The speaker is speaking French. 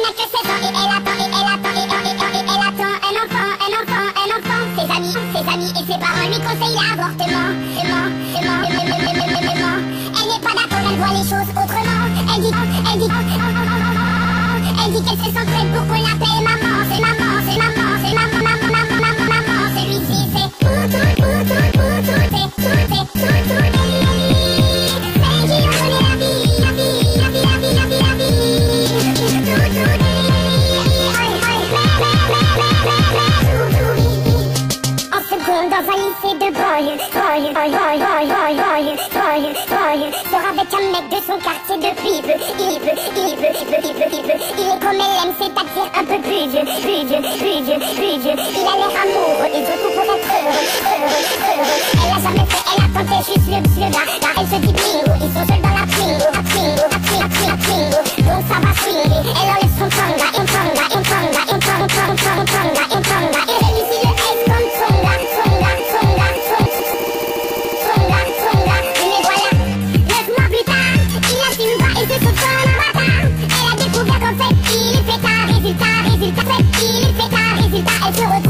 n'a que 16 ans et elle attend, elle attend un enfant. Ses amis et ses parents lui conseillent l'avortement. Elle n'est pas d'accord, elle voit les choses autrement. Elle dit qu'elle se sent prête pour qu'on l'appelle maman. C'est maman. Celui-ci c'est dans un lycée de banlieue, sort avec un mec de son quartier depuis peu. Il est comme elle aime, c'est-à-dire un peu plus vieux. Il a l'air amoureux et du coup pour être heureux. Elle a jamais fait, elle a tenté juste le bar. Elle se dit bingo, ils sont seuls dans la pingo. Donc ça va swinguer, elle enlève son tanga. Et celui-ci le ace comme Tsonga. Mais voilà, 9 mois plus tard, il assume pas et se sauve comme un bâtard. Elle a découvert qu'en fait il est pétard. Résultat, elle se retrouve